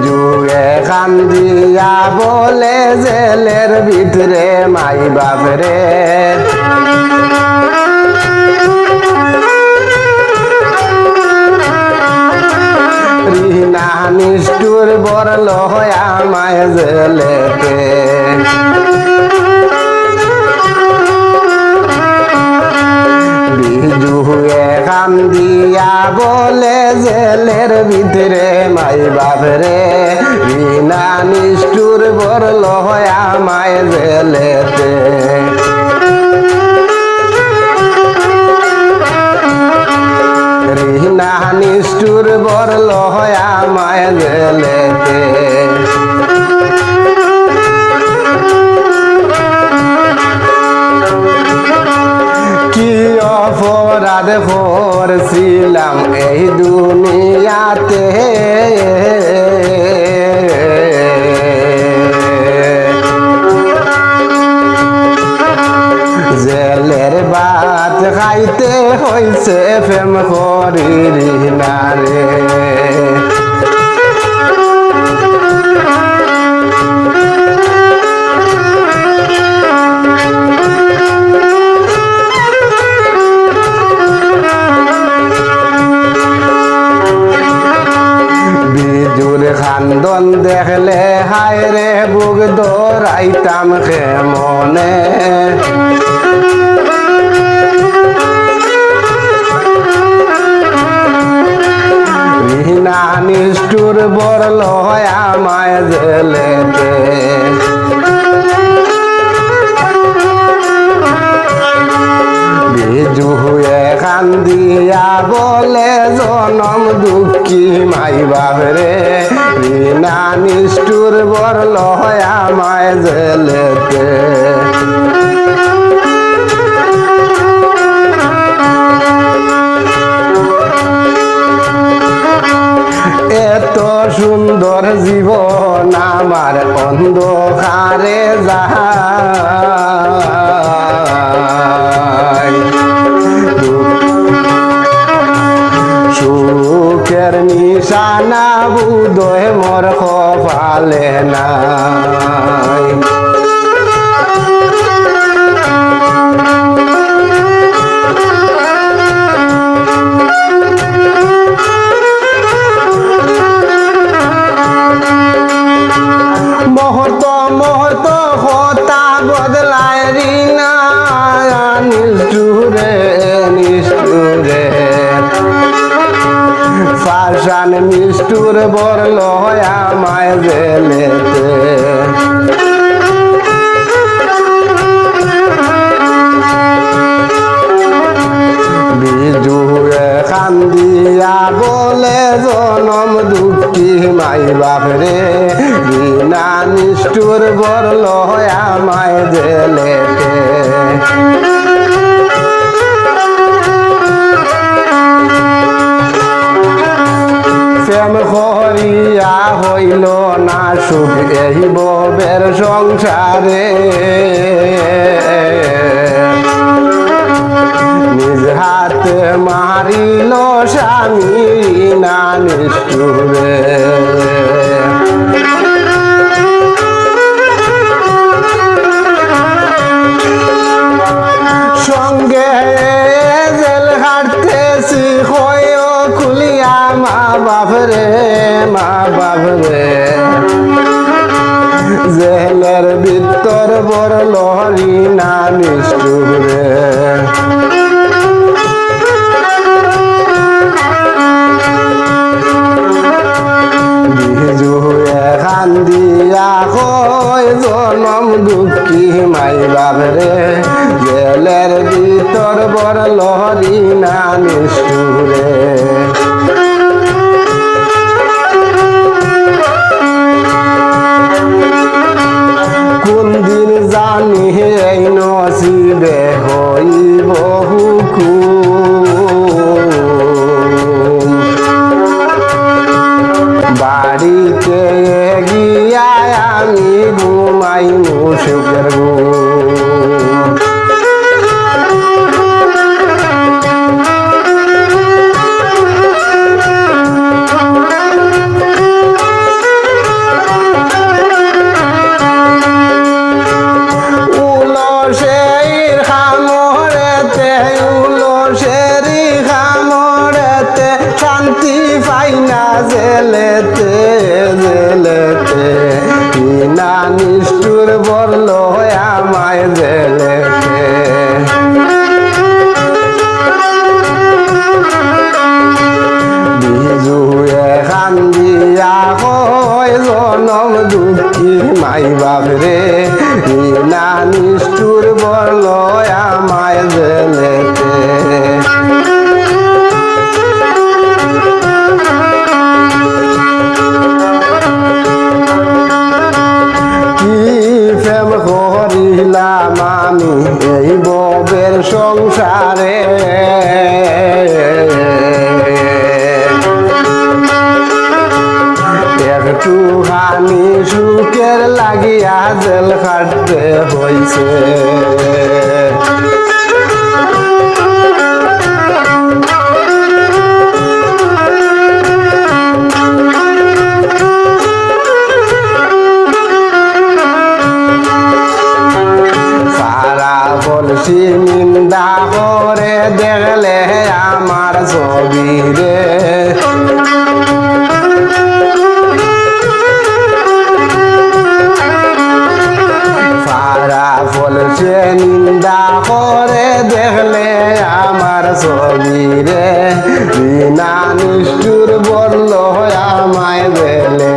জুয়ে কান্দিয়া বলে জেলের ভিতরে মাই বাপরে রিনা নিষ্ঠুর বরল আমায় জেলেতে বিজুয়ে কান্দিয়া বলে জেলের ভিতরে মাই বাপরে রিনা নিষ্ঠুর বরল আমায় জেলেতে রিনা নিষ্ঠুর বরল আমায় জেলেতে কি অপরাধ করছিলাম এই দুনিয়াতে জেলের ভাত খাইতে হইছে প্রেম করি রিনা রে বিজুর খান্দন দেখলে হায় রে বুক দৌড়াইতাম কেমনে রিনা নিষ্ঠুর বরল আমায় জেলেতে বিজু হয়ে কান্দিয়া বলে জনম দুঃখী মাই বাপরে রিনা নিষ্ঠুর বরল আমায় জেলেতে এত সুন্দর জীবন আমার অন্ধকারে যায় সুখের নিশানা বুদয় মোর কপালে নাই মুহূর্ত মুহূর্ত হতা বদলায় রিনা নিষ্ঠুরে নিষ্ঠুরে ফারসান নিষ্ঠুর বরল আমায় জেলেতে বিজুয়ে কান্দিয়া বলে জনম দুঃখী মাই বাপরে রিনা নিষ্ঠুর বরল আমায় জেলেতে প্রেম করিয়া হইল না সুখ এই ববের সংসারে নিজ হাতে মারিল স্বামী রিনা নিষ্ঠুরে সঙ্গে জেল হাঁটতেছি হয় খুলিয়া মা বাপরে জেলের ভিতর বরল রিনা নিষ্ঠুরে বিজু কান্দিয়া কয় জনম দুঃখী মাই বাপরে জেলের ভিতর বরল রিনা নিষ্ঠুরে কোন দিন জানি এই নসিবে হইব হুকুম বাড়িতে গিয়া আমি ঘুমাই মুসুকের ঘুম নিষ্ঠুর বলল আমায় জেলেতে বিজুয়ে কান্দিয়া কয় জনম দুঃখী মাই বাপ রে না নিষ্ঠুর বলল আমায় জেলেতে প্রেম করিলাম আমি এই ববের সংসারে একটুখানি সুখের লাগিয়া জেল খাটতে হইছে বলছি নিন্দা করে দেখলে আমার ছবি রে সারা বলছে নিন্দা করে দেখলে আমার ছবি রে বিনা নিষ্ঠুর বলল আমায় বেলে